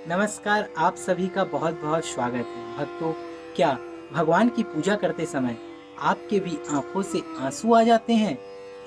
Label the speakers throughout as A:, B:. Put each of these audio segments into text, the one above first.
A: नमस्कार, आप सभी का बहुत बहुत स्वागत है। भक्तों, क्या भगवान की पूजा करते समय आपके भी आंखों से आंसू आ जाते हैं?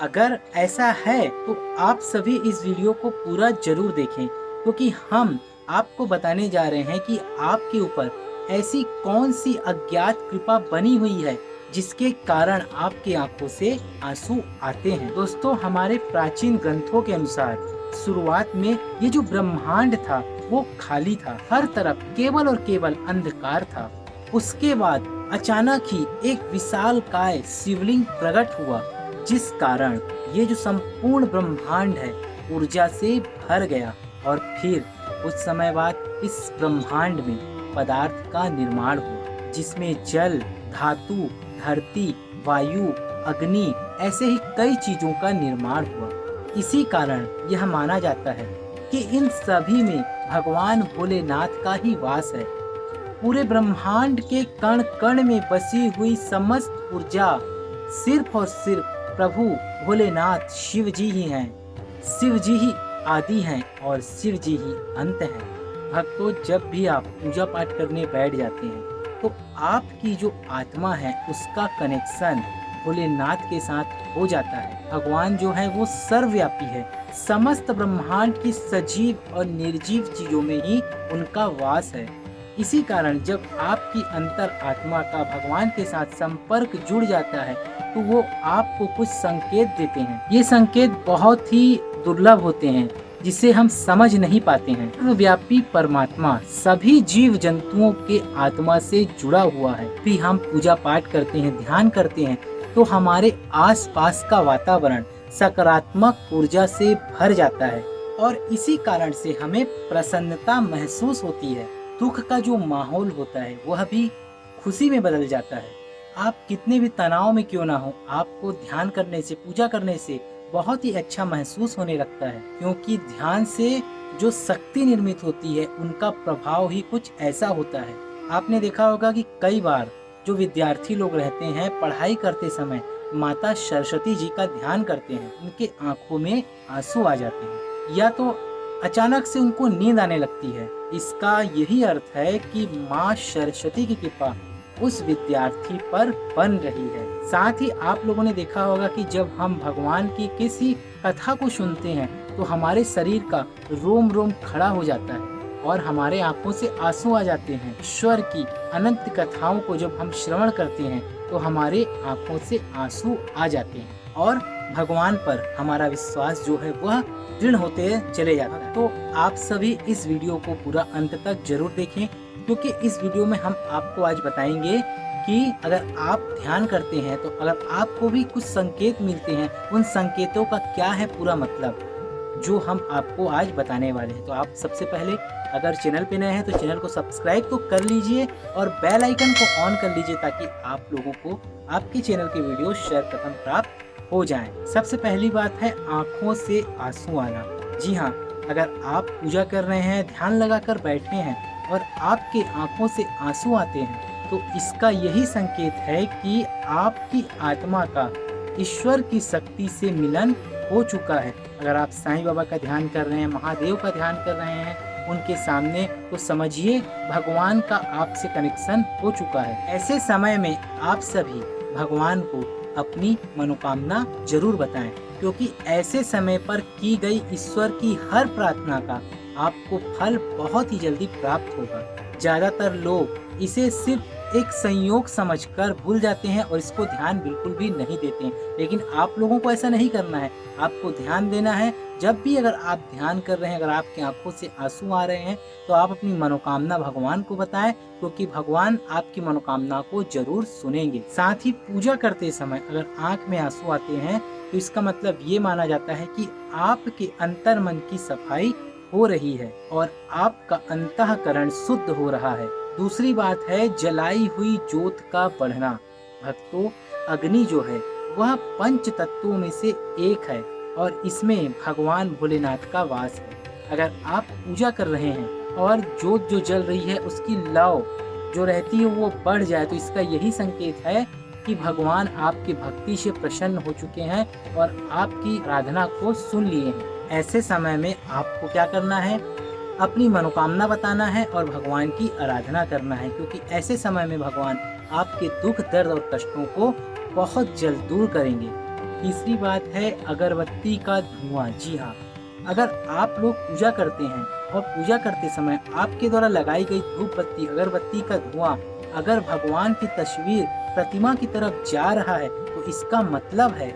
A: अगर ऐसा है तो आप सभी इस वीडियो को पूरा जरूर देखें, क्योंकि हम आपको बताने जा रहे हैं कि आपके ऊपर ऐसी कौन सी अज्ञात कृपा बनी हुई है जिसके कारण आपके आंखों से आंसू आते हैं। दोस्तों, हमारे प्राचीन ग्रंथों के अनुसार शुरुआत में ये जो ब्रह्मांड था वो खाली था, हर तरफ केवल और केवल अंधकार था। उसके बाद अचानक ही एक विशालकाय शिवलिंग प्रकट हुआ, जिस कारण ये जो संपूर्ण ब्रह्मांड है ऊर्जा से भर गया। और फिर कुछ समय बाद इस ब्रह्मांड में पदार्थ का निर्माण हुआ, जिसमें जल, धातु, धरती, वायु, अग्नि, ऐसे ही कई चीजों का निर्माण हुआ। इसी कारण यह माना जाता है कि इन सभी में भगवान भोलेनाथ का ही वास है। पूरे ब्रह्मांड के कण कण में बसी हुई समस्त ऊर्जा सिर्फ और सिर्फ प्रभु भोलेनाथ शिव जी ही हैं। शिव जी ही आदि हैं और शिव जी ही अंत हैं। भक्तों, जब भी आप पूजा पाठ करने बैठ जाते हैं तो आपकी जो आत्मा है उसका कनेक्शन भोलेनाथ के साथ हो जाता है। भगवान जो है वो सर्वव्यापी है, समस्त ब्रह्मांड की सजीव और निर्जीव चीजों में ही उनका वास है। इसी कारण जब आपकी अंतर आत्मा का भगवान के साथ संपर्क जुड़ जाता है तो वो आपको कुछ संकेत देते हैं। ये संकेत बहुत ही दुर्लभ होते हैं, जिसे हम समझ नहीं पाते हैं। सर्वव्यापी परमात्मा सभी जीव जंतुओं के आत्मा से जुड़ा हुआ है। भी हम पूजा पाठ करते हैं, ध्यान करते हैं तो हमारे आसपास का वातावरण सकारात्मक ऊर्जा से भर जाता है और इसी कारण से हमें प्रसन्नता महसूस होती है। दुख का जो माहौल होता है वह भी खुशी में बदल जाता है। आप कितने भी तनाव में क्यों ना हो, आपको ध्यान करने से, पूजा करने से बहुत ही अच्छा महसूस होने लगता है, क्योंकि ध्यान से जो शक्ति निर्मित होती है उनका प्रभाव ही कुछ ऐसा होता है। आपने देखा होगा कि कई बार जो विद्यार्थी लोग रहते हैं, पढ़ाई करते समय माता सरस्वती जी का ध्यान करते हैं, उनके आंखों में आंसू आ जाते हैं या तो अचानक से उनको नींद आने लगती है। इसका यही अर्थ है कि माँ सरस्वती की कृपा उस विद्यार्थी पर बन रही है। साथ ही आप लोगों ने देखा होगा कि जब हम भगवान की किसी कथा को सुनते हैं तो हमारे शरीर का रोम रोम खड़ा हो जाता है और हमारे आंखों से आंसू आ जाते हैं। ईश्वर की अनंत कथाओं को जब हम श्रवण करते हैं तो हमारे आंखों से आंसू आ जाते हैं और भगवान पर हमारा विश्वास जो है वह दृढ़ होते चले जाता है। तो आप सभी इस वीडियो को पूरा अंत तक जरूर देखें, क्योंकि इस वीडियो में हम आपको आज बताएंगे कि अगर आप ध्यान करते हैं तो अगर आपको भी कुछ संकेत मिलते हैं, उन संकेतों का क्या है पूरा मतलब, जो हम आपको आज बताने वाले हैं। तो आप सबसे पहले अगर चैनल पे नए हैं तो चैनल को सब्सक्राइब तो कर लीजिए और बेल आइकन को ऑन कर लीजिए, ताकि आप लोगों को आपके चैनल के वीडियो सर्वप्रथम प्राप्त हो जाएं। सबसे पहली बात है आंखों से आंसू आना। जी हाँ, अगर आप पूजा कर रहे हैं, ध्यान लगाकर बैठे हैं और आपके आंखों से आंसू आते हैं तो इसका यही संकेत है कि आपकी आत्मा का ईश्वर की शक्ति से मिलन हो चुका है। अगर आप साईं बाबा का ध्यान कर रहे हैं, महादेव का ध्यान कर रहे हैं उनके सामने, तो समझिए भगवान का आपसे कनेक्शन हो चुका है। ऐसे समय में आप सभी भगवान को अपनी मनोकामना जरूर बताएं, क्योंकि ऐसे समय पर की गई ईश्वर की हर प्रार्थना का आपको फल बहुत ही जल्दी प्राप्त होगा। ज्यादातर लोग इसे सिर्फ एक संयोग समझकर भूल जाते हैं और इसको ध्यान बिल्कुल भी नहीं देते हैं, लेकिन आप लोगों को ऐसा नहीं करना है। आपको ध्यान देना है। जब भी अगर आप ध्यान कर रहे हैं, अगर आपकी आंखों से आंसू आ रहे हैं तो आप अपनी मनोकामना भगवान को बताएं, क्योंकि भगवान आपकी मनोकामना को जरूर सुनेंगे। साथ ही पूजा करते समय अगर आंख में आंसू आते हैं तो इसका मतलब ये माना जाता है कि आपके अंतर मन की सफाई हो रही है और आपका अंतःकरण शुद्ध हो रहा है। दूसरी बात है जलाई हुई ज्योत का बढ़ना। भक्तों, अग्नि जो है वह पंच तत्वों में से एक है और इसमें भगवान भोलेनाथ का वास है। अगर आप पूजा कर रहे हैं और ज्योत जो जल रही है उसकी लौ जो रहती है वो बढ़ जाए तो इसका यही संकेत है कि भगवान आपकी भक्ति से प्रसन्न हो चुके हैं और आपकी आराधना को सुन लिए हैं। ऐसे समय में आपको क्या करना है, अपनी मनोकामना बताना है और भगवान की आराधना करना है, क्योंकि ऐसे समय में भगवान आपके दुख, दर्द और कष्टों को बहुत जल्द दूर करेंगे। तीसरी बात है अगरबत्ती का धुआं। जी हाँ, अगर आप लोग पूजा करते हैं और पूजा करते समय आपके द्वारा लगाई गई धूप बत्ती, अगरबत्ती का धुआं अगर भगवान की तस्वीर, प्रतिमा की तरफ जा रहा है, तो इसका मतलब है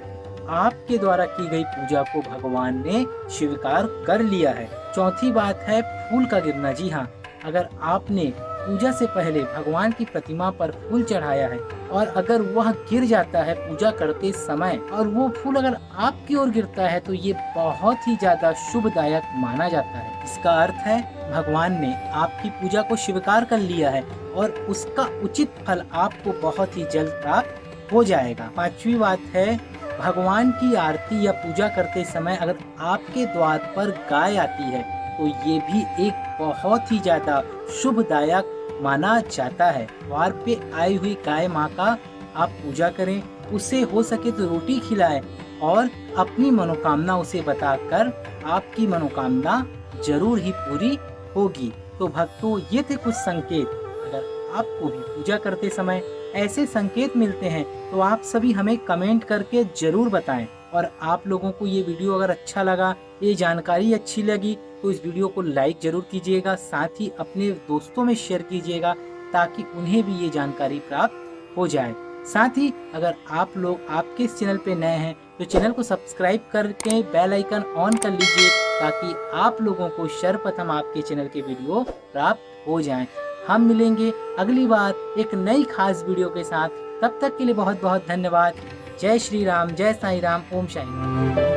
A: आपके द्वारा की गई पूजा को भगवान ने स्वीकार कर लिया है। चौथी बात है फूल का गिरना। जी हाँ, अगर आपने पूजा से पहले भगवान की प्रतिमा पर फूल चढ़ाया है और अगर वह गिर जाता है पूजा करते समय और वो फूल अगर आपकी ओर गिरता है, तो ये बहुत ही ज्यादा शुभदायक माना जाता है। इसका अर्थ है भगवान ने आपकी पूजा को स्वीकार कर लिया है और उसका उचित फल आपको बहुत ही जल्द प्राप्त हो जाएगा। पांचवी बात है भगवान की आरती या पूजा करते समय अगर आपके द्वार पर गाय आती है, तो ये भी एक बहुत ही ज्यादा शुभदायक माना जाता है। द्वार पे आई हुई गाय माँ का आप पूजा करें, उसे हो सके तो रोटी खिलाएं और अपनी मनोकामना उसे बताकर आपकी मनोकामना जरूर ही पूरी होगी। तो भक्तों, ये थे कुछ संकेत। अगर आपको भी पूजा करते समय ऐसे संकेत मिलते हैं तो आप सभी हमें कमेंट करके जरूर बताएं। और आप लोगों को ये वीडियो अगर अच्छा लगा, ये जानकारी अच्छी लगी, तो इस वीडियो को लाइक जरूर कीजिएगा, साथ ही अपने दोस्तों में शेयर कीजिएगा ताकि उन्हें भी ये जानकारी प्राप्त हो जाए। साथ ही अगर आप लोग आपके इस चैनल पे नए हैं तो चैनल को सब्सक्राइब करके बेल आइकन ऑन कर लीजिए ताकि आप लोगों को सर्वप्रथम आपके चैनल के वीडियो प्राप्त हो जाएं। हम मिलेंगे अगली बार एक नई खास वीडियो के साथ। तब तक के लिए बहुत बहुत धन्यवाद। जय श्री राम, जय साईं राम, ओम साईं राम।